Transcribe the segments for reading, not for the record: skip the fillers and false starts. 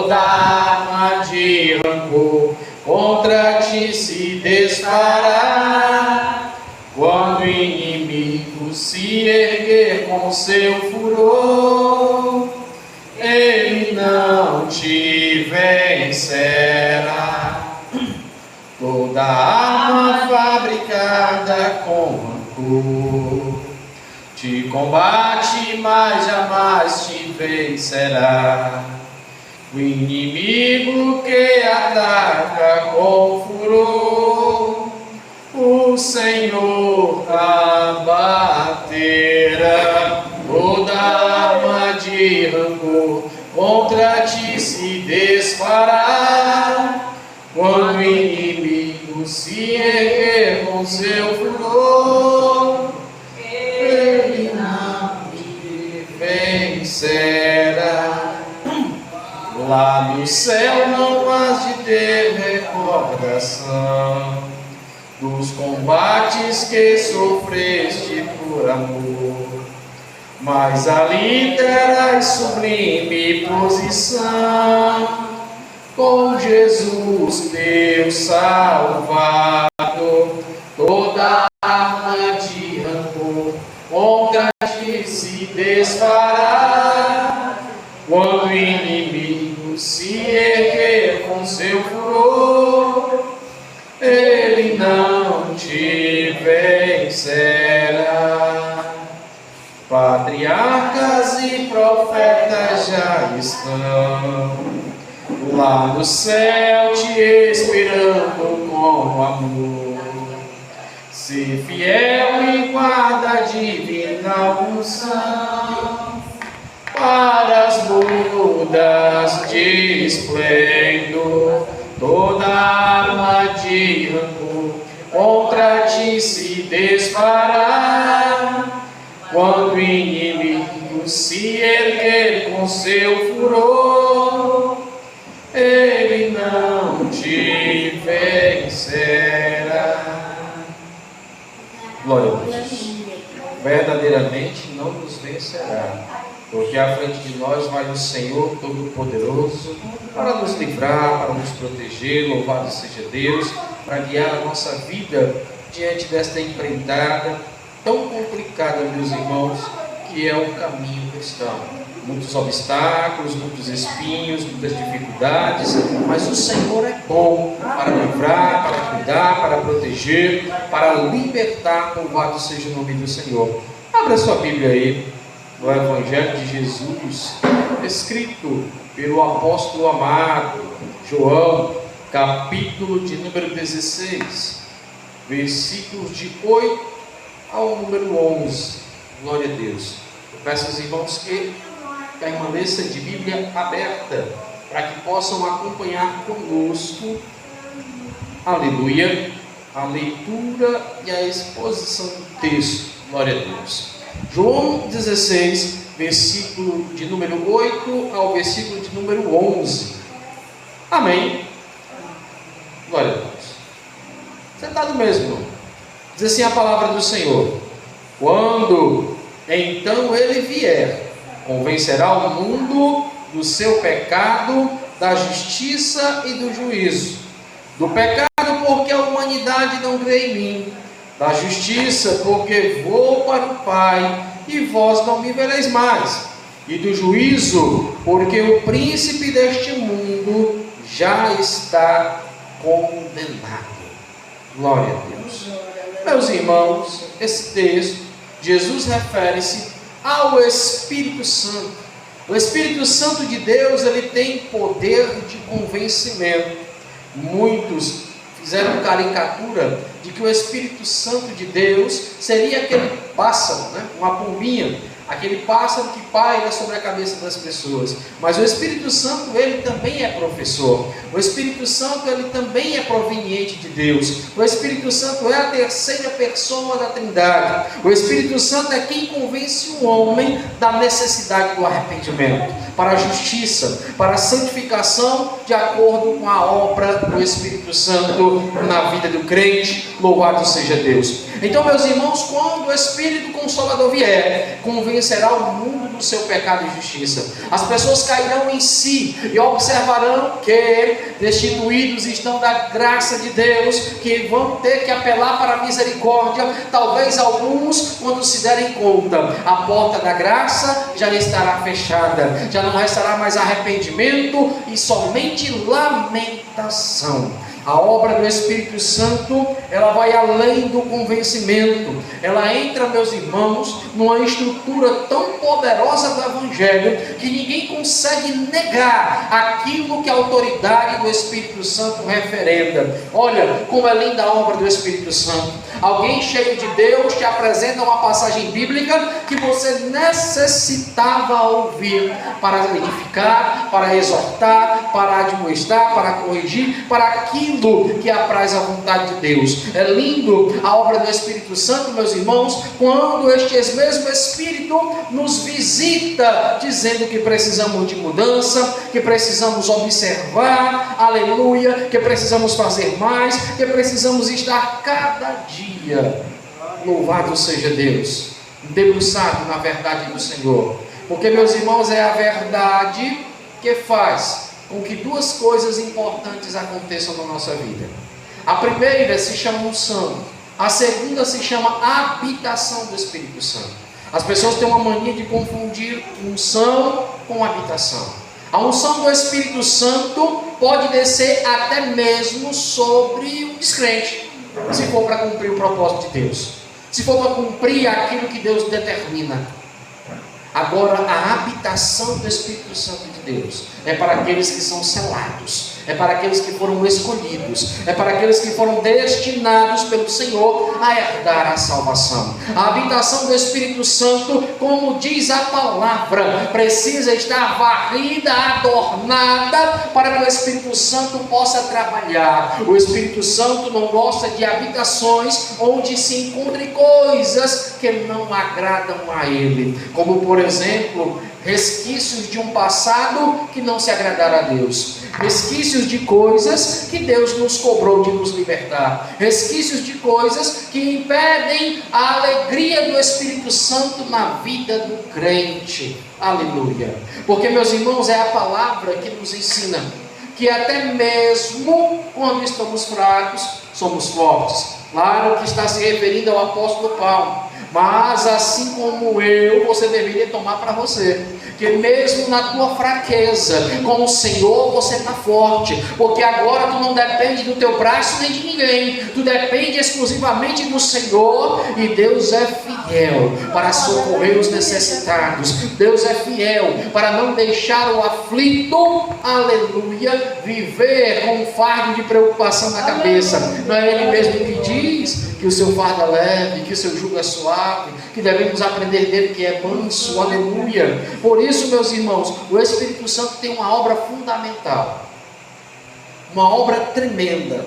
toda arma de rancor contra ti se desfará. Quando o inimigo se erguer com seu furor, ele não te vencerá. Toda arma fabricada com rancor te combate, mas jamais te vencerá. O inimigo que ataca com furor, o Senhor abaterá. Toda arma de rancor contra ti se desfará. Quando o inimigo se erguer com seu furor, ele não te vencerá. Lá no céu não has de ter recordação dos combates que sofreste por amor, mas ali terás sublime posição com Jesus teu Salvador. Toda arma de rancor contra ti se desfará. Quando o inimigo se erguer com seu furor, ele não te vencerá. Patriarcas e profetas já estão lá no céu te esperando com amor. Se fiel e guarda a divina unção, para as bodas de esplendor. Toda arma de rancor contra ti se desfará. Quando o inimigo se erguer com seu furor, ele não te vencerá. Glória a Deus. Verdadeiramente não nos vencerá, porque à frente de nós vai o Senhor Todo-Poderoso para nos livrar, para nos proteger. Louvado seja Deus, para guiar a nossa vida diante desta empreitada tão complicada, meus irmãos, que é o caminho cristão. Muitos obstáculos, muitos espinhos, muitas dificuldades, mas o Senhor é bom para livrar, para cuidar, para proteger, para libertar. Louvado seja o nome do Senhor. Abra sua Bíblia aí no Evangelho de Jesus, escrito pelo apóstolo amado João, capítulo de número 16, versículos de 8 ao número 11. Glória a Deus. Eu peço aos irmãos que permaneçam de Bíblia aberta, para que possam acompanhar conosco, aleluia, a leitura e a exposição do texto. Glória a Deus. João 16, versículo de número 8 ao versículo de número 11. Amém. Glória a Deus. Sentado mesmo, irmão. Diz assim a palavra do Senhor: quando então ele vier, convencerá o mundo do seu pecado, da justiça e do juízo. Do pecado, porque a humanidade não crê em mim. Da justiça, porque vou para o Pai e vós não me vereis mais. E do juízo, porque o príncipe deste mundo já está condenado. Glória a Deus. Meus irmãos, esse texto, Jesus refere-se ao Espírito Santo. O Espírito Santo de Deus, ele tem poder de convencimento. Muitos fizeram caricatura de que o Espírito Santo de Deus seria aquele pássaro, uma pombinha, aquele pássaro que paira sobre a cabeça das pessoas. Mas o Espírito Santo, ele também é professor. O Espírito Santo, ele também é proveniente de Deus. O Espírito Santo é a terceira pessoa da Trindade. O Espírito Santo é quem convence o homem da necessidade do arrependimento, para a justiça, para a santificação, de acordo com a obra do Espírito Santo na vida do crente. Louvado seja Deus. Então, meus irmãos, quando o Espírito Consolador vier, convencer convencerá o mundo do seu pecado e justiça. As pessoas cairão em si e observarão que destituídos estão da graça de Deus, que vão ter que apelar para a misericórdia. Talvez alguns, quando se derem conta, a porta da graça já estará fechada, já não restará mais arrependimento e somente lamentação. A obra do Espírito Santo, ela vai além do convencimento. Ela entra, meus irmãos, numa estrutura tão poderosa do Evangelho que ninguém consegue negar aquilo que a autoridade do Espírito Santo referenda. Olha como é linda a obra do Espírito Santo. Alguém cheio de Deus te apresenta uma passagem bíblica que você necessitava ouvir para edificar, para exortar, para admoestar, para corrigir, para aquilo que apraz a vontade de Deus. É lindo a obra do Espírito Santo, meus irmãos, quando este mesmo Espírito nos visita, dizendo que precisamos de mudança, que precisamos observar, aleluia, que precisamos fazer mais, que precisamos estar cada dia, louvado seja Deus, debruçado na verdade do Senhor. Porque, meus irmãos, é a verdade que faz com que duas coisas importantes aconteçam na nossa vida. A primeira se chama unção, a segunda se chama habitação do Espírito Santo. As pessoas têm uma mania de confundir unção com habitação. A unção do Espírito Santo pode descer até mesmo sobre o descrente, se for para cumprir o propósito de Deus, se for para cumprir aquilo que Deus determina. Agora, a habitação do Espírito Santo de Deus é para aqueles que são selados, é para aqueles que foram escolhidos, é para aqueles que foram destinados pelo Senhor a herdar a salvação. A habitação do Espírito Santo, como diz a palavra, precisa estar varrida, adornada, para que o Espírito Santo possa trabalhar. O Espírito Santo não gosta de habitações onde se encontrem coisas que não agradam a Ele, como por exemplo, resquícios de um passado que não se agradara a Deus, resquícios de coisas que Deus nos cobrou de nos libertar, resquícios de coisas que impedem a alegria do Espírito Santo na vida do crente. Aleluia! Porque, meus irmãos, é a palavra que nos ensina que até mesmo quando estamos fracos, somos fortes. Claro que está se referindo ao apóstolo Paulo, mas assim como eu, você deveria tomar para você, que mesmo na tua fraqueza, com o Senhor você está forte, porque agora tu não depende do teu braço nem de ninguém, tu depende exclusivamente do Senhor, e Deus é fiel para socorrer os necessitados, Deus é fiel para não deixar o aflito, aleluia, viver com um fardo de preocupação na cabeça. Não é Ele mesmo que diz que o seu fardo é leve, que o seu jugo é suave, que devemos aprender dele que é manso, aleluia. Por isso, meus irmãos, o Espírito Santo tem uma obra fundamental, uma obra tremenda: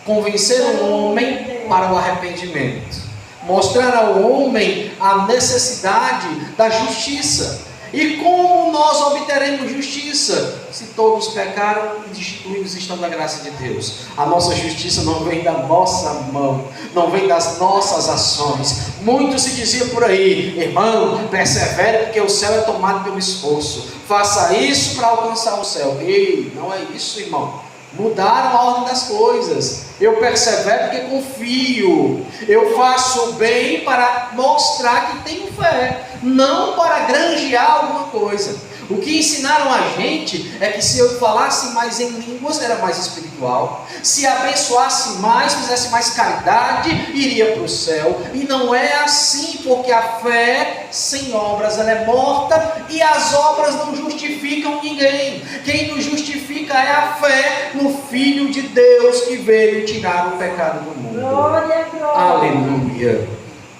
convencer o homem para o arrependimento, mostrar ao homem a necessidade da justiça. E como nós obteremos justiça? Se todos pecaram e destituídos estão da graça de Deus. A nossa justiça não vem da nossa mão, não vem das nossas ações. Muito se dizia por aí: irmão, persevere porque o céu é tomado pelo esforço. Faça isso para alcançar o céu. Ei, não é isso, irmão. Mudaram a ordem das coisas. Eu persevero porque confio. Eu faço o bem para mostrar que tenho fé, não para granjear alguma coisa. O que ensinaram a gente é que se eu falasse mais em línguas era mais espiritual, se abençoasse mais, fizesse mais caridade, iria para o céu. E não é assim, porque a fé sem obras ela é morta, e as obras não justificam ninguém. Quem nos justifica é a fé no Filho de Deus que veio tirar o pecado do mundo. Glória, glória. Aleluia!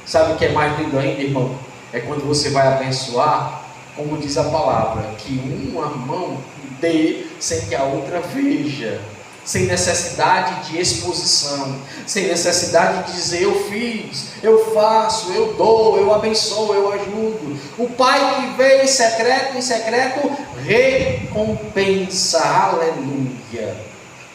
Sabe o que é mais lindo ainda, irmão? É quando você vai abençoar, como diz a palavra, que uma mão dê sem que a outra veja, sem necessidade de exposição, sem necessidade de dizer eu fiz, eu faço, eu dou, eu abençoo, eu ajudo. O Pai que vê em secreto recompensa. Aleluia!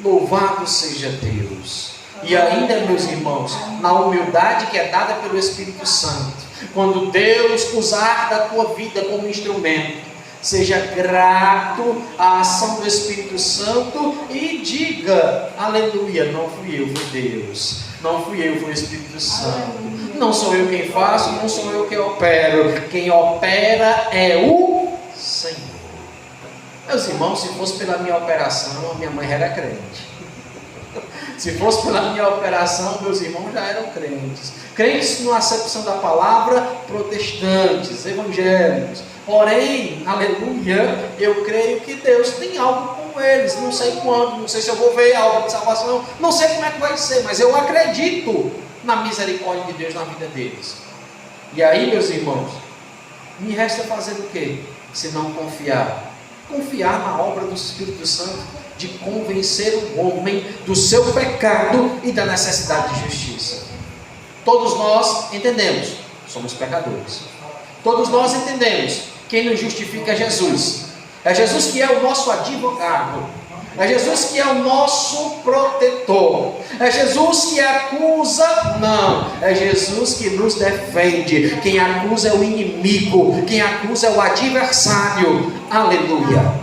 Louvado seja Deus. E ainda, meus irmãos, na humildade que é dada pelo Espírito Santo, Quando Deus usar da tua vida como instrumento, seja grato à ação do Espírito Santo e diga: aleluia, não fui eu, foi Deus. Não fui eu, foi o Espírito Santo. Não sou eu quem faço, não sou eu quem opero. Quem opera é o Senhor. Meus irmãos, se fosse pela minha operação, a minha mãe já era crente. Se fosse pela minha operação, meus irmãos já eram crentes. Crentes na acepção da palavra, protestantes, evangélicos. Porém, aleluia, eu creio que Deus tem algo com eles. Não sei quando, não sei se eu vou ver a obra de salvação, não sei como é que vai ser, mas eu acredito na misericórdia de Deus na vida deles. E aí, meus irmãos, me resta fazer o quê? Se não confiar. Confiar na obra do Espírito Santo de convencer o homem do seu pecado e da necessidade de justiça. Todos nós entendemos, somos pecadores. Todos nós entendemos, quem nos justifica é Jesus. É Jesus que é o nosso advogado. É Jesus que é o nosso protetor. É Jesus que acusa? Não. É Jesus que nos defende. Quem acusa é o inimigo. Quem acusa é o adversário. Aleluia.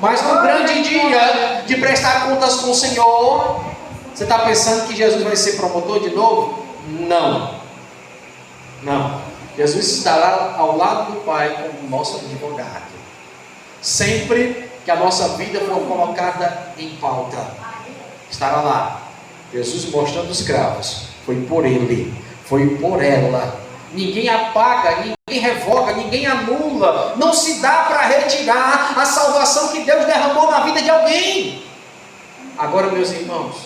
Mas no grande dia de prestar contas com o Senhor, você está pensando que Jesus vai ser promotor de novo? Não. Não. Jesus estará ao lado do Pai como nosso advogado. Sempre que a nossa vida for colocada em pauta, estará lá. Jesus mostrando os cravos. Foi por ele, foi por ela. Ninguém apaga, ninguém revoga, ninguém anula. Não se dá para retirar a salvação que Deus derramou na vida de alguém. Agora, meus irmãos,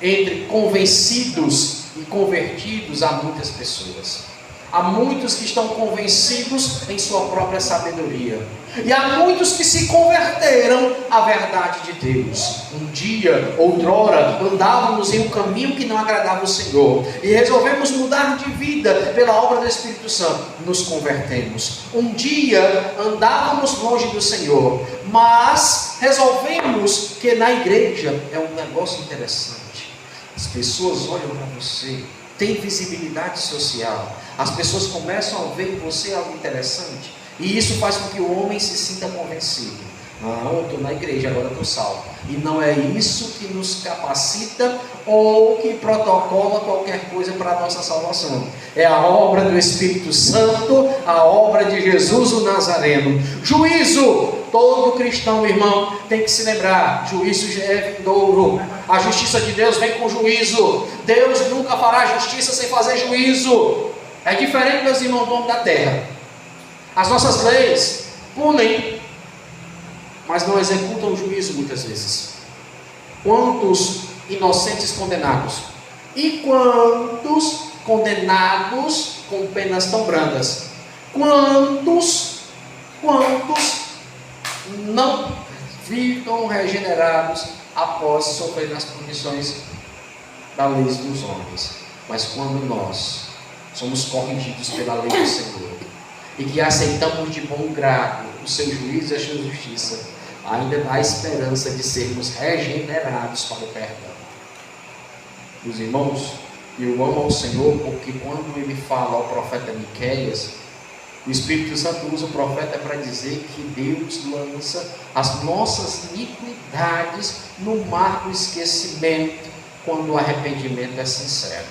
entre convencidos e convertidos há muitas pessoas. Há muitos que estão convencidos em sua própria sabedoria. E há muitos que se converteram à verdade de Deus. Um dia, outrora, andávamos em um caminho que não agradava o Senhor. E resolvemos mudar de vida pela obra do Espírito Santo. Nos convertemos. Um dia, andávamos longe do Senhor. Mas resolvemos que na igreja é um negócio interessante. As pessoas olham para você. Tem visibilidade social. As pessoas começam a ver em você algo interessante. E isso faz com que o homem se sinta convencido. Não, eu estou na igreja, agora eu estou salvo. E não é isso que nos capacita ou que protocola qualquer coisa para a nossa salvação. É a obra do Espírito Santo, a obra de Jesus o Nazareno. Juízo! Todo cristão, irmão, tem que se lembrar, juízo já é vindouro. A justiça de Deus vem com juízo. Deus nunca fará justiça sem fazer juízo. É diferente, meus irmãos, do homem da terra. As nossas leis punem, mas não executam o juízo muitas vezes. Quantos inocentes condenados? E quantos condenados com penas tão brandas? Quantos não ficam regenerados após sofrer as punições da lei dos homens? Mas quando nós somos corrigidos pela lei do Senhor e que aceitamos de bom grado o seu juízo e a sua justiça, ainda há esperança de sermos regenerados para o perdão. Meus irmãos, eu amo ao Senhor porque quando ele fala ao profeta Miqueias, o Espírito Santo usa o profeta para dizer que Deus lança as nossas iniquidades no mar do esquecimento quando o arrependimento é sincero.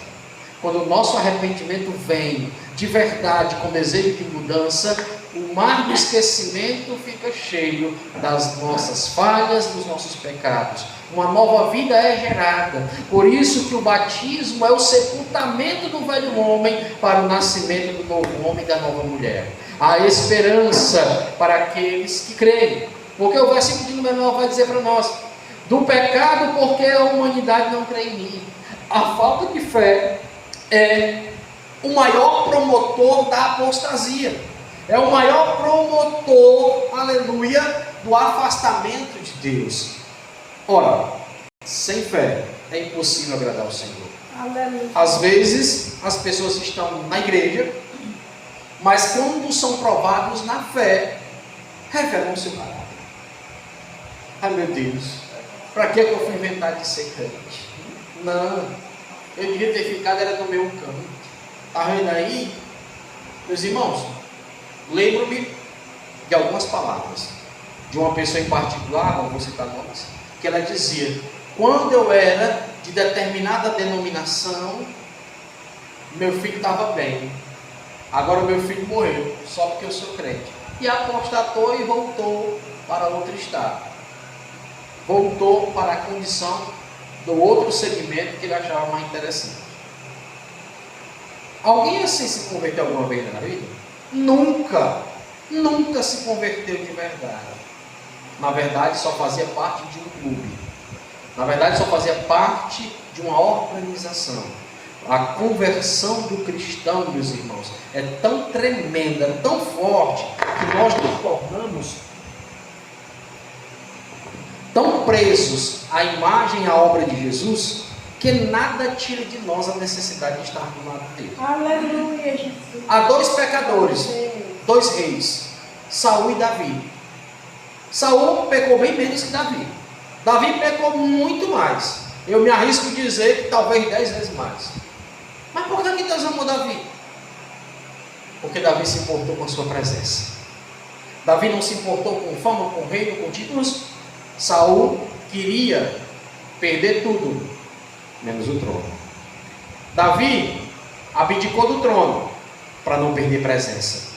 Quando o nosso arrependimento vem de verdade, com desejo de mudança, o mar do esquecimento fica cheio das nossas falhas, dos nossos pecados. Uma nova vida é gerada. Por isso que o batismo é o sepultamento do velho homem para o nascimento do novo homem e da nova mulher. Há esperança para aqueles que creem. Porque o versículo de número 9 vai dizer para nós: do pecado, porque a humanidade não crê em mim. A falta de fé é o maior promotor da apostasia. É o maior promotor, aleluia, do afastamento de Deus. Ora, sem fé é impossível agradar ao Senhor. Aleluia. Às vezes as pessoas estão na igreja, mas quando são provados na fé, revelam o seu caráter. Ai meu Deus, para que eu fui inventar de ser crente? Não, eu devia ter ficado era no meu canto. Está vendo aí? Meus irmãos, lembro-me de algumas palavras de uma pessoa em particular, não vou citar nomes, que ela dizia: quando eu era de determinada denominação, meu filho estava bem, agora meu filho morreu, só porque eu sou crente. E apostatou e voltou para outro estado, voltou para a condição do outro segmento que ele achava mais interessante. Alguém assim se converteu alguma vez na vida? Nunca se converteu de verdade. Na verdade, só fazia parte de um clube. Na verdade, só fazia parte de uma organização. A conversão do cristão, meus irmãos, é tão tremenda, tão forte, que nós nos tornamos tão presos à imagem e à obra de Jesus, que nada tira de nós a necessidade de estar do lado dele. Aleluia, Jesus. Há dois pecadores, dois reis, Saul e Davi. Saul pecou bem menos que Davi. Davi pecou muito mais. Eu me arrisco a dizer que talvez 10 vezes mais. Mas por que Deus amou Davi? Porque Davi se importou com a sua presença. Davi não se importou com fama, com reino, com títulos. Saul queria perder tudo, menos o trono. Davi abdicou do trono para não perder presença.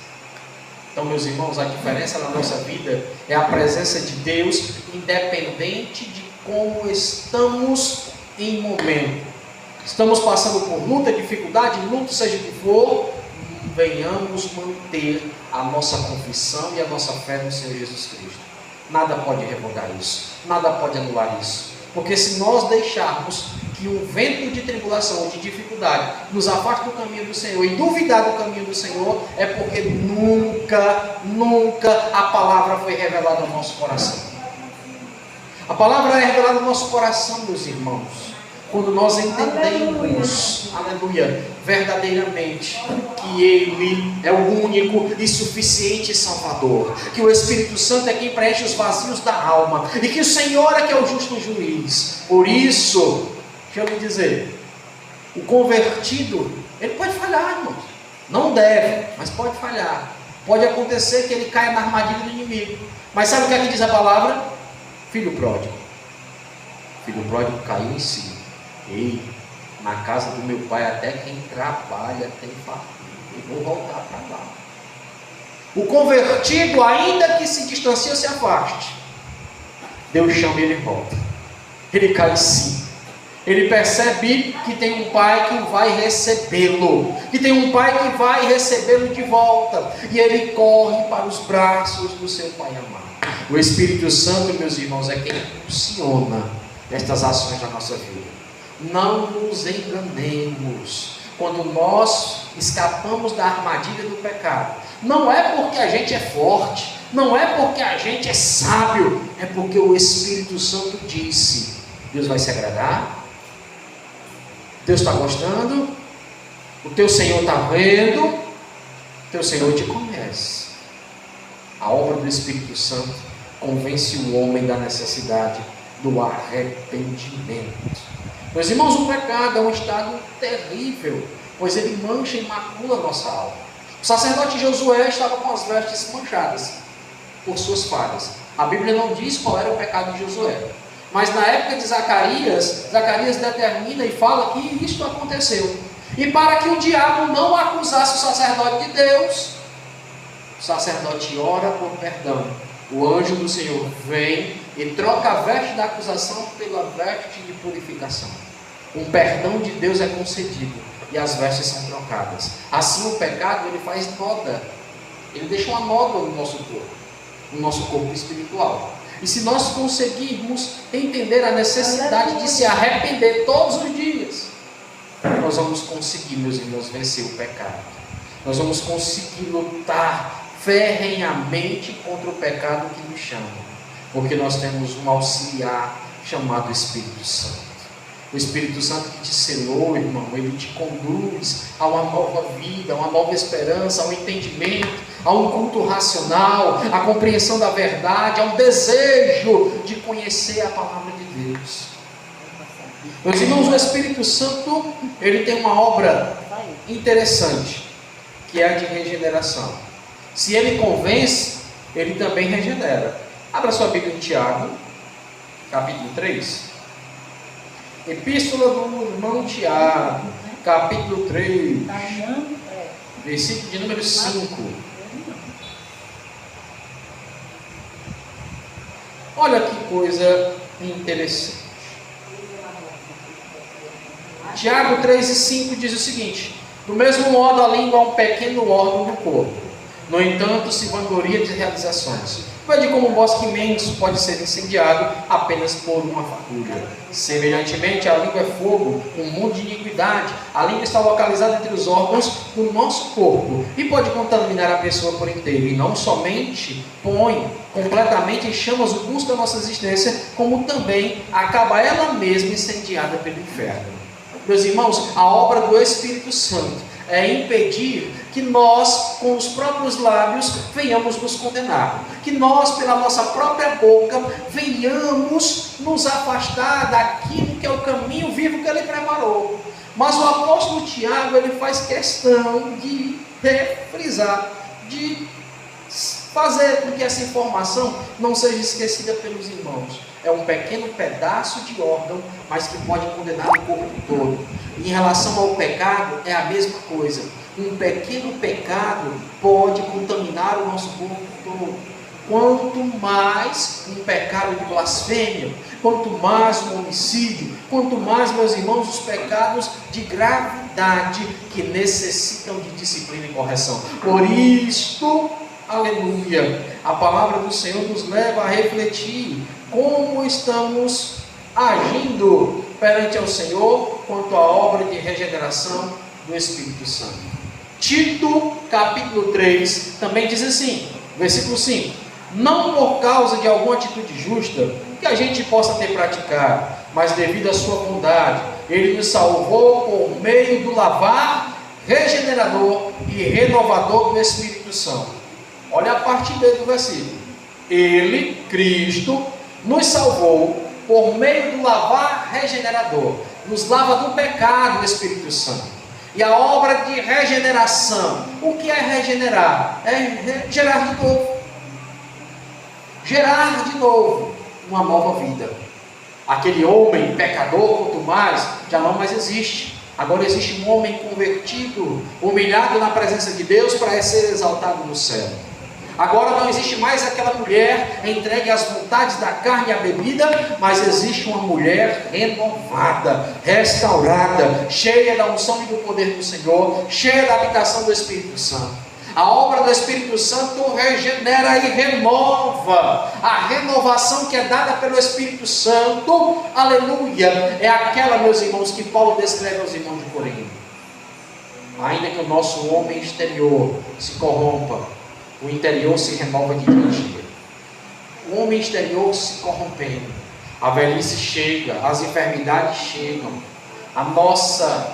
Então, meus irmãos, a diferença na nossa vida é a presença de Deus, independente de como estamos em momento. Estamos passando por luta, dificuldade, luto, seja o que for, venhamos manter a nossa confissão e a nossa fé no Senhor Jesus Cristo. Nada pode revogar isso, nada pode anular isso. Porque se nós deixarmos que um vento de tribulação, de dificuldade, nos afaste do caminho do Senhor e duvidar do caminho do Senhor, é porque nunca a palavra foi revelada ao nosso coração. A palavra é revelada ao nosso coração, meus irmãos, quando nós entendemos, aleluia, verdadeiramente, que Ele é o único e suficiente Salvador, que o Espírito Santo é quem preenche os vazios da alma, e que o Senhor é que é o justo juiz. Por isso, deixa eu lhe dizer, o convertido, ele pode falhar, irmãos, não deve, mas pode falhar. Pode acontecer que ele caia na armadilha do inimigo. Mas sabe o que aqui diz a palavra? Filho pródigo. Filho pródigo caiu em si. Ei, na casa do meu pai até quem trabalha tem fartura. Eu vou voltar para lá. O convertido, ainda que se distancie ou se afaste, Deus chama e ele volta. Ele cai em si. Ele percebe que tem um pai que vai recebê-lo, que tem um pai que vai recebê-lo de volta, e ele corre para os braços do seu pai amado. O Espírito Santo, meus irmãos, é quem impulsiona estas ações na nossa vida. Não nos enganemos. Quando nós escapamos da armadilha do pecado, não é porque a gente é forte, não é porque a gente é sábio, é porque o Espírito Santo disse: Deus vai se agradar, Deus está gostando, o teu Senhor está vendo, o teu Senhor te conhece. A obra do Espírito Santo convence o homem da necessidade do arrependimento. Meus irmãos, o pecado é um estado terrível, pois ele mancha e macula a nossa alma. O sacerdote Josué estava com as vestes manchadas por suas falhas. A Bíblia não diz qual era o pecado de Josué, mas na época de Zacarias determina e fala que isto aconteceu. E para que o diabo não acusasse o sacerdote de Deus, o sacerdote ora por perdão. O anjo do Senhor vem e troca a veste da acusação pela veste de purificação. Um perdão de Deus é concedido e as vestes são trocadas. Assim o pecado, ele faz nódoa. Ele deixa uma nódoa no nosso corpo espiritual. E se nós conseguirmos entender a necessidade de se arrepender todos os dias, nós vamos conseguir, meus irmãos, vencer o pecado. Nós vamos conseguir lutar ferrenhamente contra o pecado que nos chama, porque nós temos um auxiliar chamado Espírito Santo. O Espírito Santo que te selou, irmão, ele te conduz a uma nova vida, a uma nova esperança, a um entendimento, a um culto racional, a compreensão da verdade, a um desejo de conhecer a palavra de Deus. Meus irmãos, o Espírito Santo, ele tem uma obra interessante, que é a de regeneração. Se ele convence, ele também regenera. Abra sua Bíblia em Tiago, capítulo 3. Epístola do irmão Tiago, capítulo 3, versículo de número 5. Olha que coisa interessante. Tiago 3:5 diz o seguinte: do mesmo modo a língua é um pequeno órgão do corpo, no entanto se vangloria de realizações. Vede como um bosque imenso pode ser incendiado apenas por uma fagulha. Semelhantemente, a língua é fogo, um mundo de iniquidade. A língua está localizada entre os órgãos do nosso corpo e pode contaminar a pessoa por inteiro. E não somente põe completamente em chamas o curso da nossa existência, como também acaba ela mesma incendiada pelo inferno. Meus irmãos, a obra do Espírito Santo é impedir que nós, com os próprios lábios, venhamos nos condenar. Que nós, pela nossa própria boca, venhamos nos afastar daquilo que é o caminho vivo que Ele preparou. Mas o apóstolo Tiago, ele faz questão de refrisar, de fazer com que essa informação não seja esquecida pelos irmãos. É um pequeno pedaço de órgão, mas que pode condenar o corpo todo. Em relação ao pecado, é a mesma coisa. Um pequeno pecado pode contaminar o nosso corpo todo. Quanto mais um pecado de blasfêmia, quanto mais um homicídio, quanto mais, meus irmãos, os pecados de gravidade que necessitam de disciplina e correção. Por isto, aleluia, a palavra do Senhor nos leva a refletir como estamos agindo perante ao Senhor quanto à obra de regeneração do Espírito Santo. Tito, capítulo 3, também diz assim, versículo 5: não por causa de alguma atitude justa que a gente possa ter praticado, mas devido à sua bondade, Ele nos salvou por meio do lavar regenerador e renovador do Espírito Santo. Olha a parte B do versículo. Ele, Cristo, nos salvou por meio do lavar regenerador. Nos lava do pecado, o Espírito Santo. E a obra de regeneração, o que é regenerar? É gerar de novo. Gerar de novo uma nova vida. Aquele homem pecador, quanto mais, já não mais existe. Agora existe um homem convertido, humilhado na presença de Deus para ser exaltado no céu. Agora não existe mais aquela mulher entregue às vontades da carne e à bebida, mas existe uma mulher renovada, restaurada, cheia da unção e do poder do Senhor, cheia da habitação do Espírito Santo. A obra do Espírito Santo regenera e renova. A renovação que é dada pelo Espírito Santo, aleluia, é aquela, meus irmãos, que Paulo descreve aos irmãos de Corinto. Ainda que o nosso homem exterior se corrompa, o interior se renova de dia em dia. O homem exterior se corrompendo, a velhice chega, as enfermidades chegam, a nossa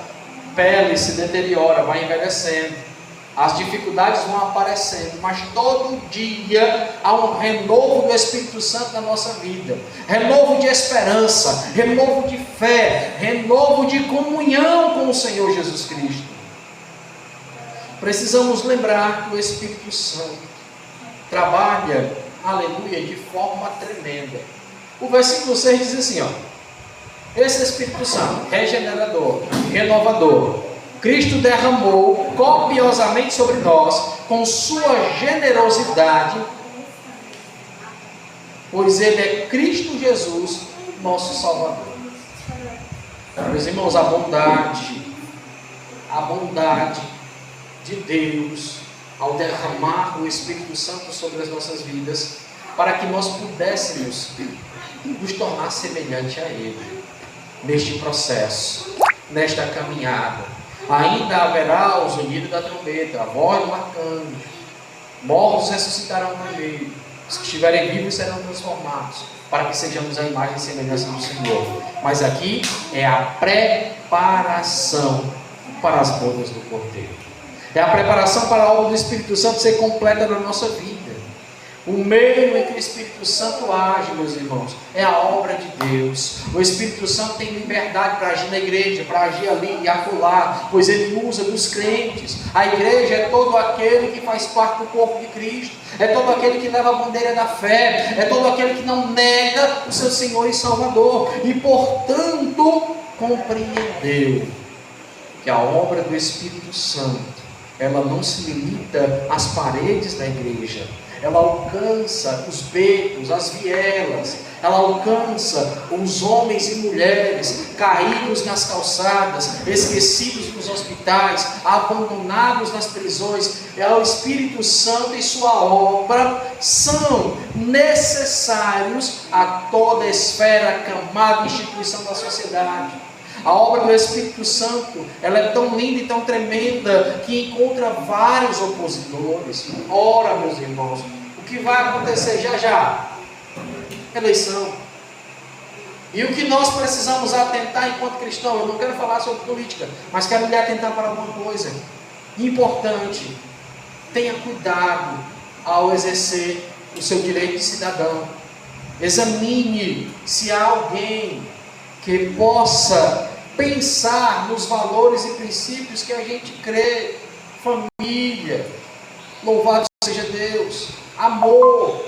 pele se deteriora, vai envelhecendo, as dificuldades vão aparecendo, mas todo dia há um renovo do Espírito Santo na nossa vida, renovo de esperança, renovo de fé, renovo de comunhão com o Senhor Jesus Cristo. Precisamos lembrar que o Espírito Santo trabalha, aleluia, de forma tremenda. O versículo 6 diz assim, ó: esse Espírito Santo, regenerador, renovador, Cristo derramou copiosamente sobre nós, com sua generosidade, pois Ele é Cristo Jesus, nosso Salvador. Meus irmãos, a bondade de Deus, ao derramar o Espírito Santo sobre as nossas vidas, para que nós pudéssemos nos tornar semelhante a Ele, neste processo, nesta caminhada. Ainda haverá o zunido da trombeta, a voz do arcanjo, mortos ressuscitarão primeiro, os que estiverem vivos serão transformados, para que sejamos a imagem e semelhança do Senhor. Mas aqui é a preparação para as bodas do Cordeiro. É a preparação para a obra do Espírito Santo ser completa na nossa vida. O meio em que o Espírito Santo age, meus irmãos, é a obra de Deus. O Espírito Santo tem liberdade para agir na igreja, para agir ali e acolá, pois ele usa dos crentes. A igreja é todo aquele que faz parte do corpo de Cristo, é todo aquele que leva a bandeira da fé, é todo aquele que não nega o seu Senhor e Salvador, e portanto compreendeu que a obra do Espírito Santo, ela não se limita às paredes da igreja, ela alcança os becos, as vielas, ela alcança os homens e mulheres caídos nas calçadas, esquecidos nos hospitais, abandonados nas prisões. O Espírito Santo e sua obra são necessários a toda a esfera, camada e instituição da sociedade. A obra do Espírito Santo, ela é tão linda e tão tremenda que encontra vários opositores. Ora, meus irmãos, o que vai acontecer já já? Eleição. E o que nós precisamos atentar enquanto cristãos? Eu não quero falar sobre política, mas quero lhe atentar para alguma coisa importante. Tenha cuidado ao exercer o seu direito de cidadão. Examine se há alguém que possa pensar nos valores e princípios que a gente crê. Família, louvado seja Deus, amor,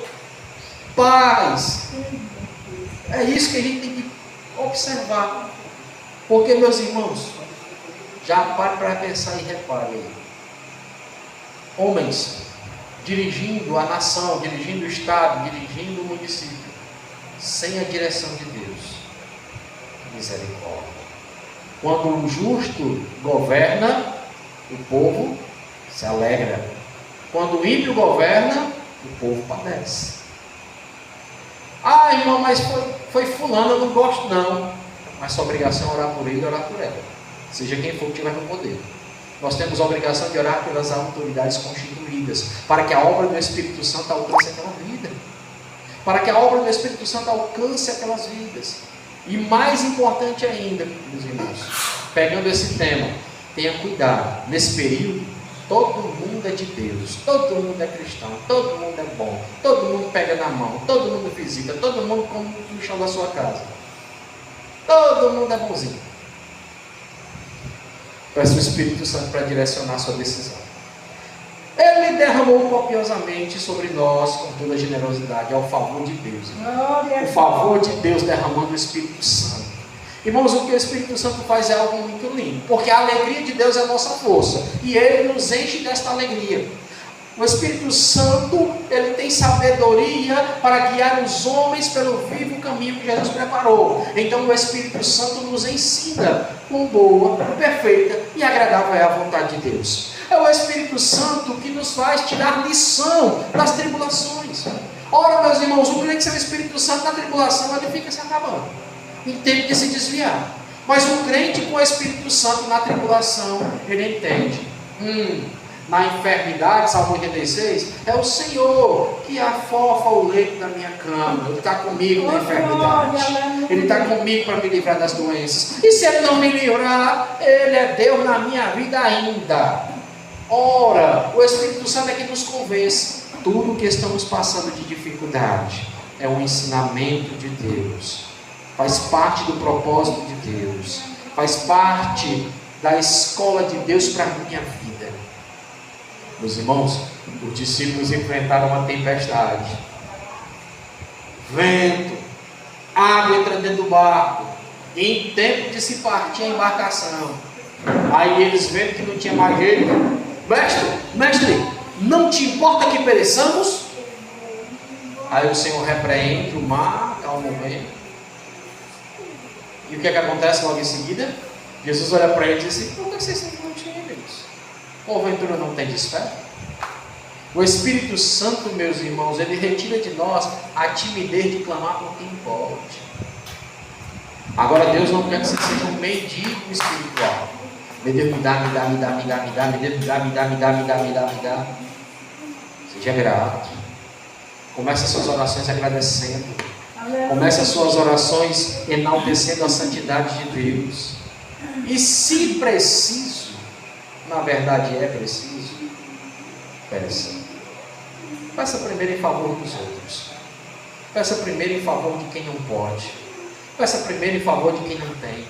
paz. É isso que a gente tem que observar. Porque, meus irmãos, já pare para pensar e repare aí. Homens dirigindo a nação, dirigindo o estado, dirigindo o município, sem a direção de Deus. Misericórdia. Quando o justo governa, o povo se alegra. Quando o ímpio governa, o povo padece. Ah, irmão, mas foi fulano, eu não gosto não. Mas sua obrigação é orar por ele e orar por ela. Seja quem for que estiver no poder. Nós temos a obrigação de orar pelas autoridades constituídas, para que a obra do Espírito Santo alcance aquela vida. Para que a obra do Espírito Santo alcance aquelas vidas. E mais importante ainda, meus irmãos, pegando esse tema, tenha cuidado. Nesse período, todo mundo é de Deus, todo mundo é cristão, todo mundo é bom, todo mundo pega na mão, todo mundo visita, todo mundo come no chão da sua casa. Todo mundo é bonzinho. Peça o Espírito Santo para direcionar a sua decisão. Ele derramou copiosamente sobre nós com toda generosidade, ao favor de Deus. O favor de Deus derramando o Espírito Santo. Irmãos, o que o Espírito Santo faz é algo muito lindo, porque a alegria de Deus é a nossa força, e Ele nos enche desta alegria. O Espírito Santo, ele tem sabedoria para guiar os homens pelo vivo caminho que Jesus preparou. Então o Espírito Santo nos ensina com boa, perfeita e agradável é a vontade de Deus. É o Espírito Santo que nos faz tirar lição das tribulações. Ora, meus irmãos, o crente sem o Espírito Santo na tribulação, ele fica se acabando, entende de se desviar. Mas o crente com o Espírito Santo na tribulação, ele entende. Na enfermidade, Salmo 86, é o Senhor que afofa o leito da minha cama. Ele está comigo na enfermidade. Ele está comigo para me livrar das doenças. E se Ele não me livrar, Ele é Deus na minha vida ainda. Ora, o Espírito Santo é que nos convence. Tudo que estamos passando de dificuldade é um ensinamento de Deus. Faz parte do propósito de Deus. Faz parte da escola de Deus para a minha vida. Meus irmãos, os discípulos enfrentaram uma tempestade, vento, água entrando dentro do barco, em tempo de se partir a embarcação. Aí eles vendo que não tinha mais jeito: mestre, não te importa que pereçamos? Aí o Senhor repreende o mar, calma o vento. E o que é que acontece logo em seguida? Jesus olha para ele e diz assim: por que vocês estão tímidos? Porventura não tem desfé? O Espírito Santo, meus irmãos, ele retira de nós a timidez de clamar por quem pode. Agora Deus não quer que você seja um mendigo espiritual. Meu Deus, me dá, me dá, me dá, me dá, me dá, meu Deus, me dá, me dá, me dá, me dá, me dá, me dá. Seja grato. Comece as suas orações agradecendo. Comece as suas orações enaltecendo a santidade de Deus. E se preciso, na verdade é preciso, peça. Peça primeiro em favor dos outros. Peça primeiro em favor de quem não pode. Peça primeiro em favor de quem não tem.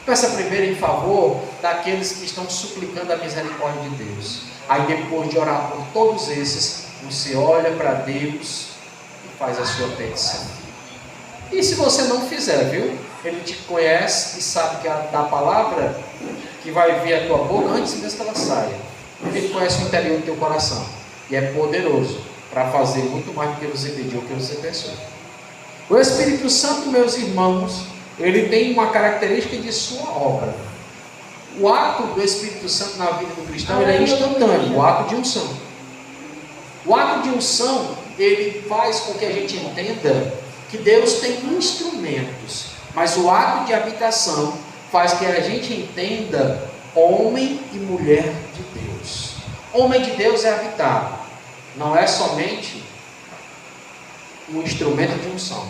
Peça primeiro em favor daqueles que estão suplicando a misericórdia de Deus. Aí depois de orar por todos esses, você olha para Deus e faz a sua petição. E se você não fizer, viu? Ele te conhece e sabe que da palavra que vai vir a tua boca antes mesmo que ela saia. Ele conhece o interior do teu coração. E é poderoso para fazer muito mais do que você pediu, o que você pensou. O Espírito Santo, meus irmãos, ele tem uma característica de sua obra. O ato do Espírito Santo na vida do cristão, ele é instantâneo, o ato de unção. O ato de unção, ele faz com que a gente entenda que Deus tem instrumentos, mas o ato de habitação faz que a gente entenda homem e mulher de Deus. Homem de Deus é habitado, não é somente um instrumento de unção,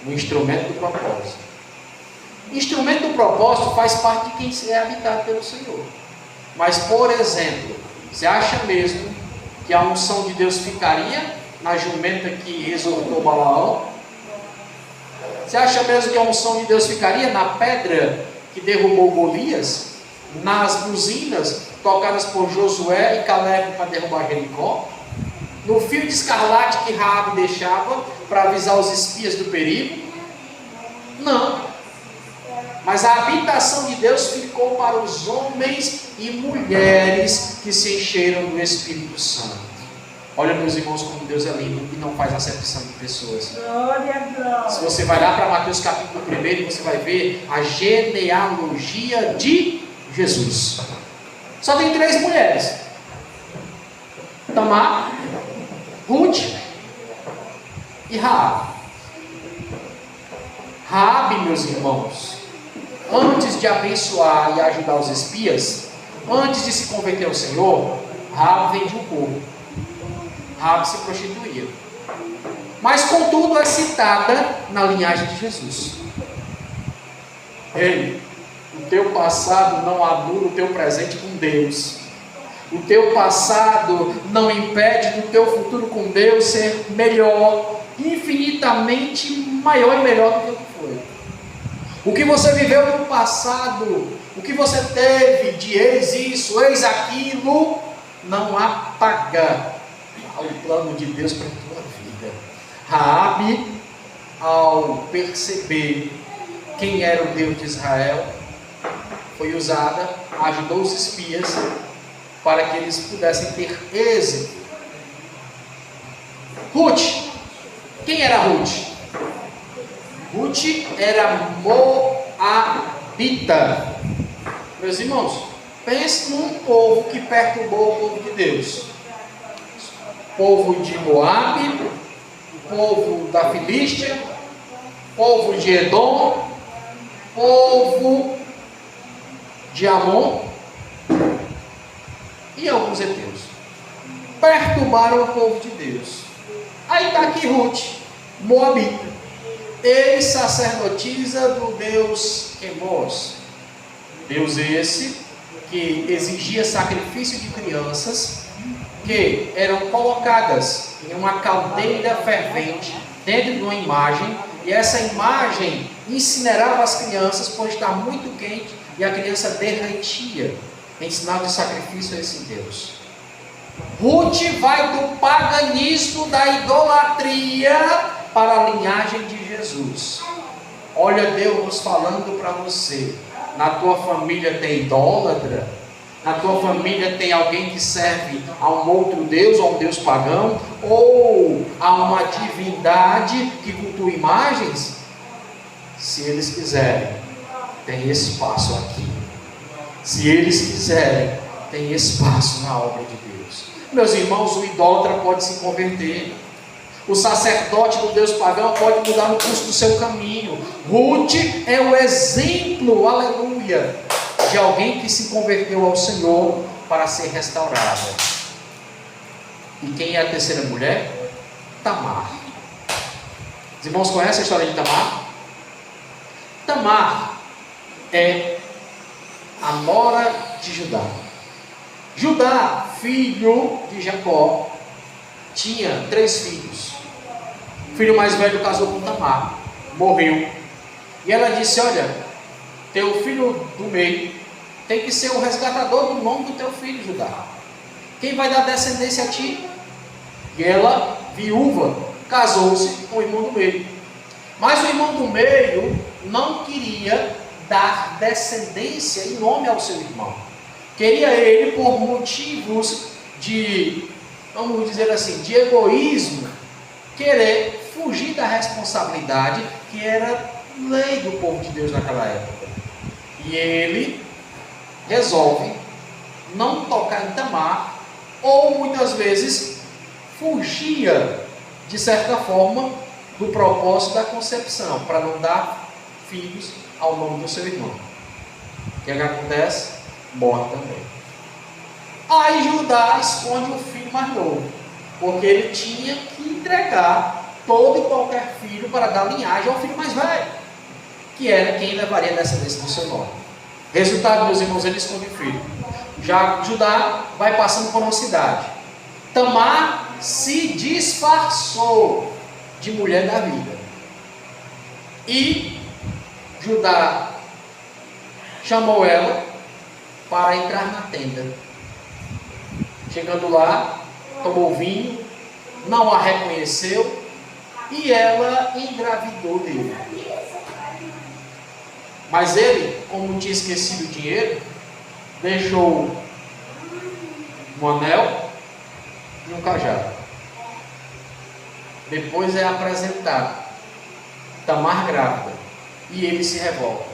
um instrumento do propósito. Instrumento do propósito faz parte de quem é habitado pelo Senhor. Mas, por exemplo, você acha mesmo que a unção de Deus ficaria na jumenta que exortou Balaão? Você acha mesmo que a unção de Deus ficaria na pedra que derrubou Golias? Nas buzinas tocadas por Josué e Caleb para derrubar Jericó? No fio de escarlate que Raabe deixava para avisar os espias do perigo? Não. Mas a habitação de Deus ficou para os homens e mulheres que se encheram do Espírito Santo. Olha, meus irmãos, como Deus é lindo e não faz acepção de pessoas. Glória. Se você vai lá para Mateus capítulo 1, você vai ver a genealogia de Jesus. Só tem 3 mulheres: Tamar, Ruth e Raabe. Raabe, meus irmãos, antes de abençoar e ajudar os espias, antes de se converter ao Senhor, Raabe vendia um corpo. Raabe se prostituía. Mas contudo é citada na linhagem de Jesus. Ei, o teu passado não anula o teu presente com Deus. O teu passado não impede do teu futuro com Deus ser melhor, infinitamente maior e melhor do que o que foi. O que você viveu no passado, o que você teve de eis isso, eis aquilo, não apaga o plano de Deus para a tua vida. Raabe, ao perceber quem era o Deus de Israel, foi usada, ajudou os espias para que eles pudessem ter êxito. Ruth, quem era Ruth? Ruth era moabita. Meus irmãos, pense num povo que perturbou o povo de Deus. Povo de Moabe, povo da Filístia, povo de Edom, povo de Amon e alguns heteus. Perturbaram o povo de Deus. Aí está aqui Ruth, moabita, ex-sacerdotisa do Deus Quemos. Deus esse que exigia sacrifício de crianças que eram colocadas em uma caldeira fervente dentro de uma imagem, e essa imagem incinerava as crianças por estar muito quente e a criança derretia em sinal de sacrifício a esse Deus. Ruth vai do paganismo, da idolatria, para a linhagem de Jesus. Olha Deus nos falando para você: na tua família tem idólatra? Na tua família tem alguém que serve a um outro Deus, a um Deus pagão, ou a uma divindade que cultua imagens? Se eles quiserem, tem espaço aqui. Se eles quiserem, tem espaço na obra de Deus. Meus irmãos, o idólatra pode se converter. O sacerdote do Deus pagão pode mudar o curso do seu caminho. Ruth é o exemplo, aleluia, de alguém que se converteu ao Senhor para ser restaurada. E quem é a terceira mulher? Tamar. Os irmãos conhecem a história de Tamar? Tamar é a nora de Judá. Judá, filho de Jacó, tinha 3 filhos. O filho mais velho casou com Tamar, morreu. E ela disse: olha, teu filho do meio tem que ser o resgatador do nome do teu filho, Judá. Quem vai dar descendência a ti? E ela, viúva, casou-se com o irmão do meio. Mas o irmão do meio não queria dar descendência em nome ao seu irmão. Queria ele, por motivos de, vamos dizer assim, de egoísmo, querer fugir da responsabilidade que era lei do povo de Deus naquela época. E ele resolve não tocar em Tamar, ou muitas vezes fugia, de certa forma, do propósito da concepção, para não dar filhos ao nome do seu irmão. O que acontece? Morre também. Aí Judá esconde o filho mais novo, porque ele tinha que entregar todo e qualquer filho para dar linhagem ao filho mais velho, que era quem levaria a descendência do seu nome. Resultado, meus irmãos, ele esconde o filho. Já Judá vai passando por uma cidade. Tamar se disfarçou de mulher da vida. E Judá chamou ela para entrar na tenda. Chegando lá, tomou vinho, não a reconheceu e ela engravidou dele. Mas ele, como tinha esquecido o dinheiro, deixou um anel e um cajado. Depois é apresentado Tamar grávida e ele se revolta.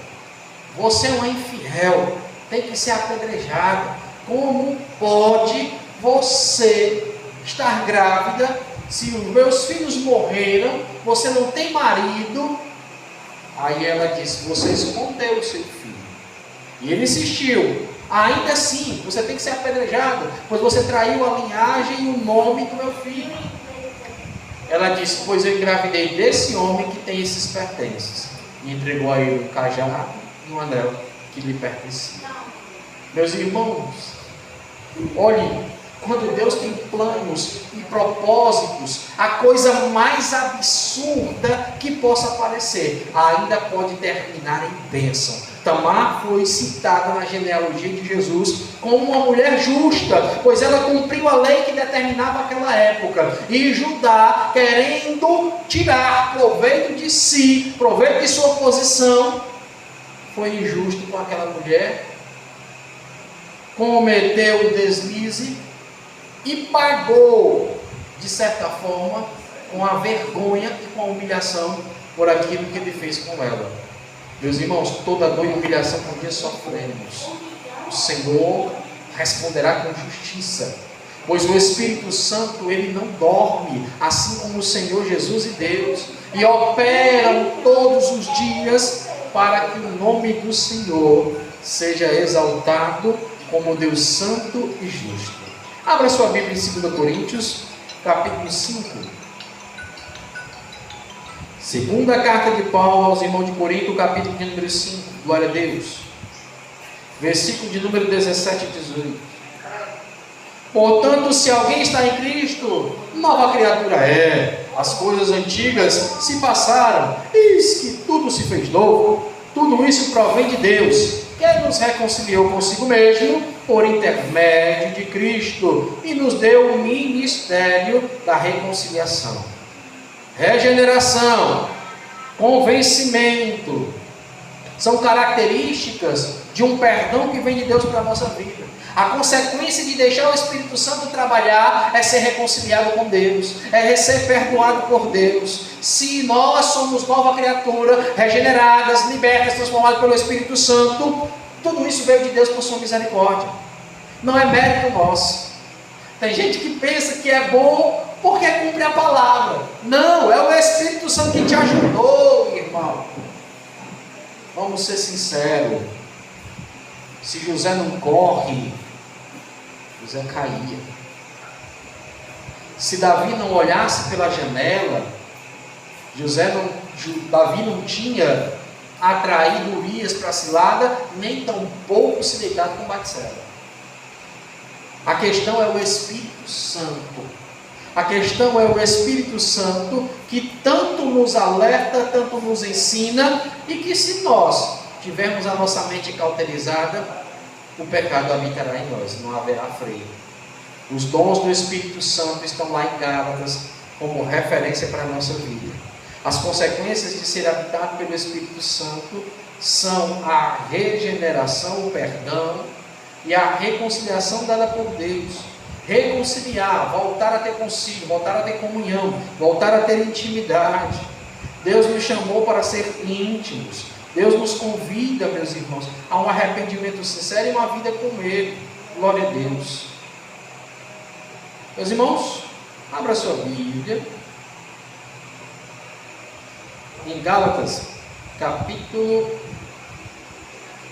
Você é uma infiel, tem que ser apedrejada. Como pode você estar grávida se os meus filhos morreram, você não tem marido? Aí ela disse: você escondeu o seu filho. E ele insistiu: ainda assim, você tem que ser apedrejado, pois você traiu a linhagem e o nome do meu filho. Ela disse: pois eu engravidei desse homem que tem esses pertences. E entregou a ele um cajado e um anel que lhe pertencia. Meus irmãos, olhem, quando Deus tem planos e propósitos, a coisa mais absurda que possa parecer ainda pode terminar em bênção. Tamar foi citada na genealogia de Jesus como uma mulher justa, pois ela cumpriu a lei que determinava aquela época. E Judá, querendo tirar proveito de si, proveito de sua posição, foi injusto com aquela mulher, cometeu o deslize e pagou, de certa forma, com a vergonha e com a humilhação por aquilo que ele fez com ela. Meus irmãos, toda dor e humilhação que um dia sofremos, o Senhor responderá com justiça, pois o Espírito Santo, ele não dorme, assim como o Senhor Jesus e Deus, e operam todos os dias para que o nome do Senhor seja exaltado como Deus santo e justo. Abra sua Bíblia em 2 Coríntios, capítulo 5. Segunda carta de Paulo aos irmãos de Corinto, capítulo de número 5. Glória a Deus. Versículo de número 17 e 18. Portanto, se alguém está em Cristo, nova criatura é. As coisas antigas se passaram, eis que tudo se fez novo. Tudo isso provém de Deus, que nos reconciliou consigo mesmo por intermédio de Cristo e nos deu o ministério da reconciliação. Regeneração, convencimento, são características de um perdão que vem de Deus para a nossa vida. A consequência de deixar o Espírito Santo trabalhar é ser reconciliado com Deus, é ser perdoado por Deus. Se nós somos nova criatura, regeneradas, libertas, transformadas pelo Espírito Santo, tudo isso veio de Deus por sua misericórdia. Não é mérito nosso. Tem gente que pensa que é bom porque cumpre a palavra. Não, é o Espírito Santo que te ajudou, irmão. Vamos ser sinceros. Se José não corre, José caía. Se Davi não olhasse pela janela, Davi não tinha atraído Urias para a cilada, nem tampouco se deitado com Batseba. A questão é o Espírito Santo. A questão é o Espírito Santo que tanto nos alerta, tanto nos ensina, e que se nós tivermos a nossa mente cauterizada, o pecado habitará em nós, não haverá freio. Os dons do Espírito Santo estão lá em Gálatas como referência para a nossa vida. As consequências de ser habitado pelo Espírito Santo são a regeneração, o perdão e a reconciliação dada por Deus. Reconciliar, voltar a ter consigo, voltar a ter comunhão, voltar a ter intimidade. Deus nos chamou para ser íntimos. Deus nos convida, meus irmãos, a um arrependimento sincero e uma vida com Ele. Glória a Deus. Meus irmãos, abra sua Bíblia em Gálatas, capítulo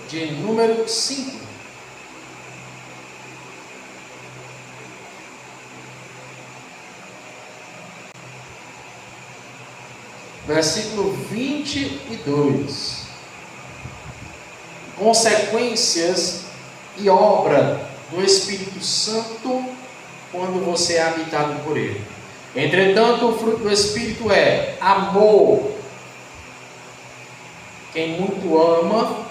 de número 5. Versículo 22. Consequências e obra do Espírito Santo quando você é habitado por Ele. Entretanto, o fruto do Espírito é amor. Quem muito ama,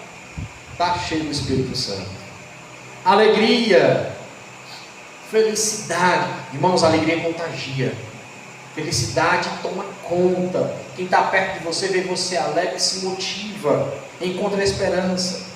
está cheio do Espírito Santo. Alegria, felicidade. Irmãos, alegria contagia. Felicidade toma conta. Quem está perto de você vê você alegre, se motiva, encontra esperança.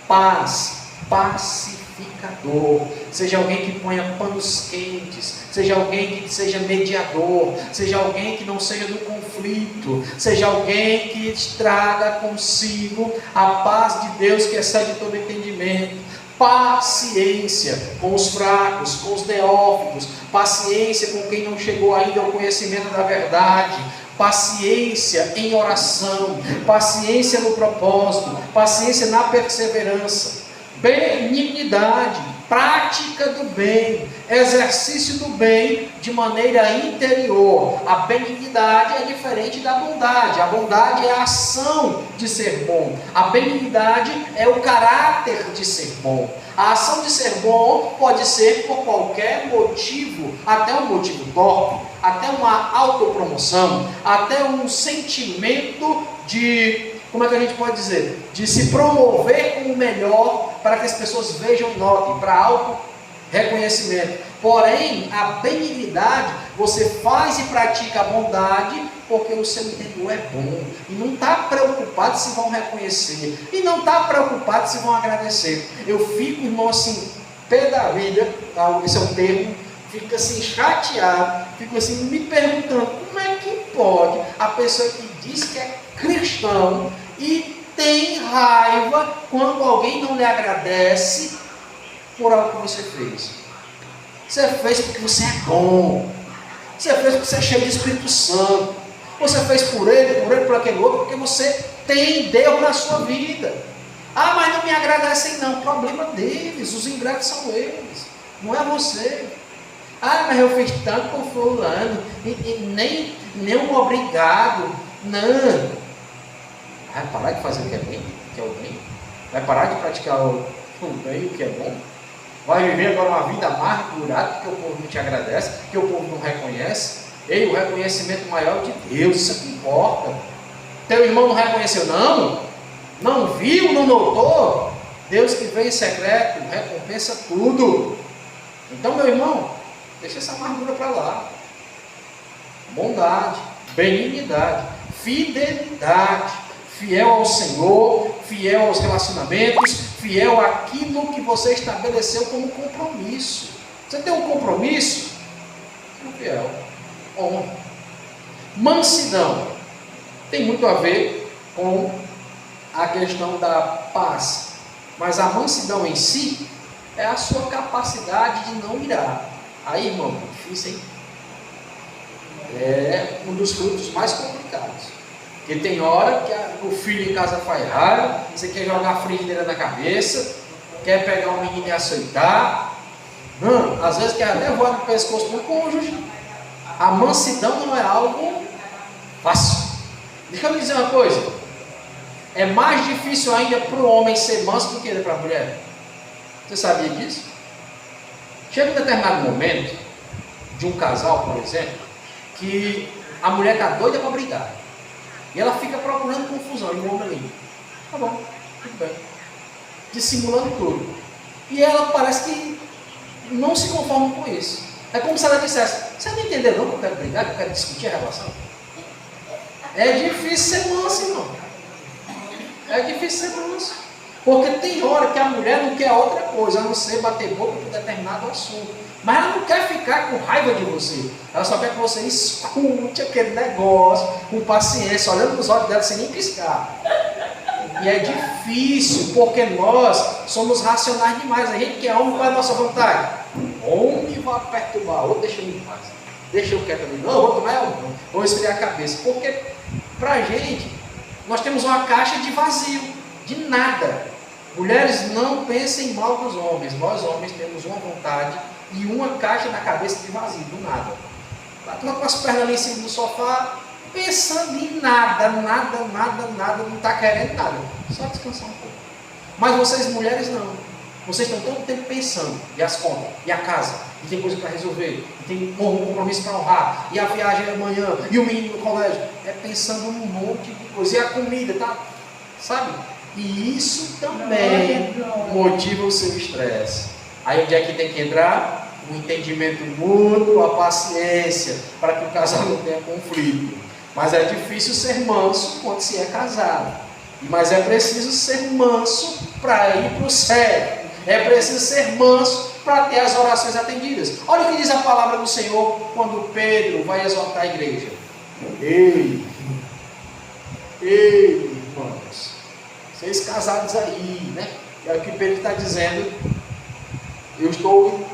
Paz, pacificador. Seja alguém que ponha panos quentes, seja alguém que seja mediador, seja alguém que não seja do conflito, seja alguém que traga consigo a paz de Deus que excede todo entendimento. Paciência com os fracos, com os neófitos, paciência com quem não chegou ainda ao conhecimento da verdade, paciência em oração, paciência no propósito, paciência na perseverança, benignidade, prática do bem, exercício do bem de maneira interior. A benignidade é diferente da bondade. A bondade é a ação de ser bom. A benignidade é o caráter de ser bom. A ação de ser bom pode ser por qualquer motivo, até um motivo torpe, até uma autopromoção, até um sentimento de, como é que a gente pode dizer? De se promover como melhor para que as pessoas vejam e notem, para auto-reconhecimento. Porém, a benignidade, você faz e pratica a bondade porque o seu interior é bom. E não está preocupado se vão reconhecer. E não está preocupado se vão agradecer. Eu fico, irmão, assim, pé da vida, esse é um termo, fico assim chateado, fico assim me perguntando como é que pode a pessoa que diz que é cristão e tem raiva quando alguém não lhe agradece por algo que você fez. Você fez porque você é bom. Você fez porque você é cheio de Espírito Santo. Você fez por ele, por aquele outro, porque você tem Deus na sua vida. Ah, mas não me agradecem não. O problema deles, os ingratos são eles, não é você. Ah, mas eu fiz tanto com fulano e nem um obrigado. Não. Vai parar de fazer o que é bem, que é o bem? Vai parar de praticar o bem, o que é bom? Vai viver agora uma vida amargurada porque o povo não te agradece, porque o povo não reconhece? Ei, o reconhecimento maior de Deus, isso é que importa. Teu irmão não reconheceu não? Não viu, não notou? Deus que vem em secreto, recompensa tudo. Então, meu irmão, deixa essa amargura para lá. Bondade, benignidade, fidelidade, fiel ao Senhor, fiel aos relacionamentos, fiel àquilo que você estabeleceu como compromisso. Você tem um compromisso? Seja fiel. Honra. Mansidão tem muito a ver com a questão da paz, mas a mansidão em si é a sua capacidade de não irar. Aí, irmão, difícil, hein? É um dos frutos mais complicados. Porque tem hora que o filho em casa faz raiva, você quer jogar a frigideira na cabeça, quer pegar um menino e açoitar, às vezes quer até voar no pescoço do cônjuge. A mansidão não é algo fácil. Deixa eu me dizer uma coisa. É mais difícil ainda para o homem ser manso do que para a mulher. Você sabia disso? Chega um determinado momento de um casal, por exemplo, que a mulher está doida para brigar. E ela fica procurando confusão, e o homem ali. Tá bom, tudo bem. Dissimulando tudo. E ela parece que não se conforma com isso. É como se ela dissesse: você não entendeu não que eu quero brigar, que eu quero discutir a relação? É difícil ser manso, irmão. É difícil ser manso. Porque tem hora que a mulher não quer outra coisa, a não ser bater boca por determinado assunto. Mas ela não quer ficar com raiva de você. Ela só quer que você escute aquele negócio com paciência, olhando nos olhos dela sem nem piscar. E é difícil, porque nós somos racionais demais. A gente quer homem, qual é a nossa vontade? Homem vai perturbar, ou deixa eu em paz. Deixa eu quieto ali. Não, vou tomar um. Vou esfriar a cabeça. Porque pra gente, nós temos uma caixa de vazio, de nada. Mulheres, não pensem mal dos homens. Nós homens temos uma vontade e uma caixa na cabeça de vazio, do nada. Está com as pernas ali em cima do sofá, pensando em nada, não está querendo nada. Só descansar um pouco. Mas vocês mulheres não. Vocês estão todo tempo pensando. E as contas, e a casa, e tem coisa para resolver, e tem um compromisso para honrar, e a viagem é amanhã, e o menino no colégio. É pensando num monte de coisa. E a comida, tá? Sabe? E isso também motiva o seu estresse. Aí onde é que tem que entrar? O entendimento mútuo, a paciência, para que o casal não tenha conflito. Mas é difícil ser manso quando se é casado. Mas é preciso ser manso para ir para o céu. É preciso ser manso para ter as orações atendidas. Olha o que diz a palavra do Senhor quando Pedro vai exortar a igreja. Ei, irmãos, vocês casados aí, né? É o que Pedro está dizendo. Eu estou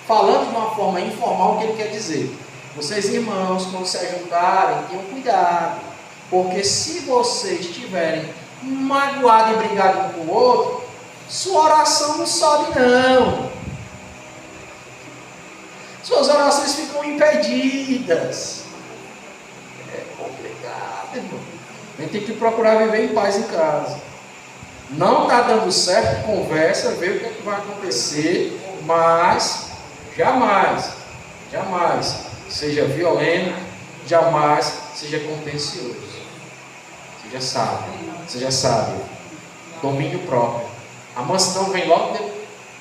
falando de uma forma informal o que ele quer dizer. Vocês, irmãos, quando se ajuntarem, tenham cuidado. Porque se vocês estiverem magoados e brigados um com o outro, sua oração não sobe, não. Suas orações ficam impedidas. É complicado, irmão. A gente tem que procurar viver em paz em casa. Não está dando certo, conversa, vê o que, é que vai acontecer, mas jamais seja violento, jamais seja contencioso. Seja sábio. Domínio próprio. A mansidão vem logo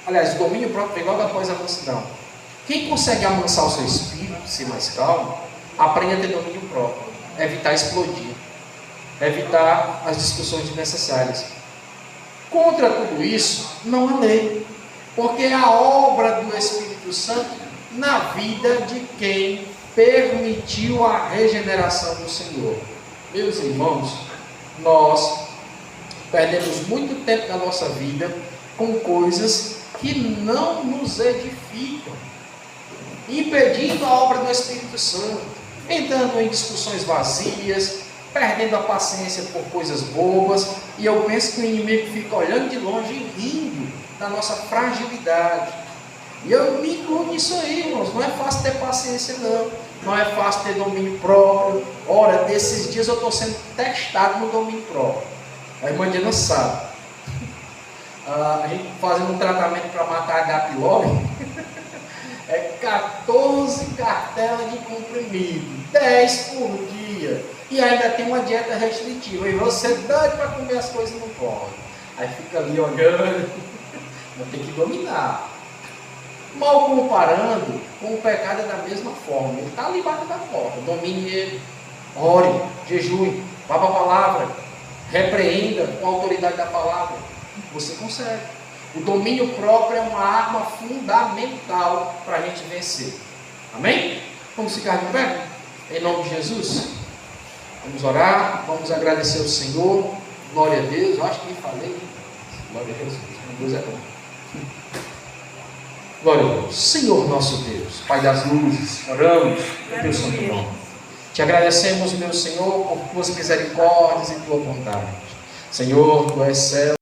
aliás, o domínio próprio vem logo após a mansidão. Quem consegue amansar o seu espírito, ser mais calmo, aprende a ter domínio próprio. Evitar explodir. Evitar as discussões desnecessárias. Contra tudo isso, não há lei. Porque é a obra do Espírito Santo na vida de quem permitiu a regeneração do Senhor. Meus irmãos, nós perdemos muito tempo da nossa vida com coisas que não nos edificam, impedindo a obra do Espírito Santo, entrando em discussões vazias, perdendo a paciência por coisas bobas, e eu penso que o inimigo fica olhando de longe e rindo da nossa fragilidade. E eu me incluo nisso aí, irmãos. Não é fácil ter paciência, não. Não é fácil ter domínio próprio. Ora, desses dias eu estou sendo testado no domínio próprio. A irmã Diana sabe. A gente fazendo um tratamento para matar H. pylori, é 14 cartelas de comprimido, 10 por dia. E ainda tem uma dieta restritiva. E você doido para comer as coisas e não pode. Aí fica ali olhando. Mas tem que dominar. Mal comparando com o pecado é da mesma forma. Ele está ali embaixo da porta. Domine ele. Ore, jejue, vá para a palavra. Repreenda com a autoridade da palavra. Você consegue. O domínio próprio é uma arma fundamental para a gente vencer. Amém? Vamos ficar de pé? Em nome de Jesus? Vamos orar, vamos agradecer ao Senhor. Glória a Deus. Eu acho que falei. Glória a Deus. Deus é bom. Glória a Deus. Senhor nosso Deus, Pai das luzes, oramos em teu santo nome. Te agradecemos, meu Senhor, por tuas misericórdias e tua bondade. Senhor, tu és céu.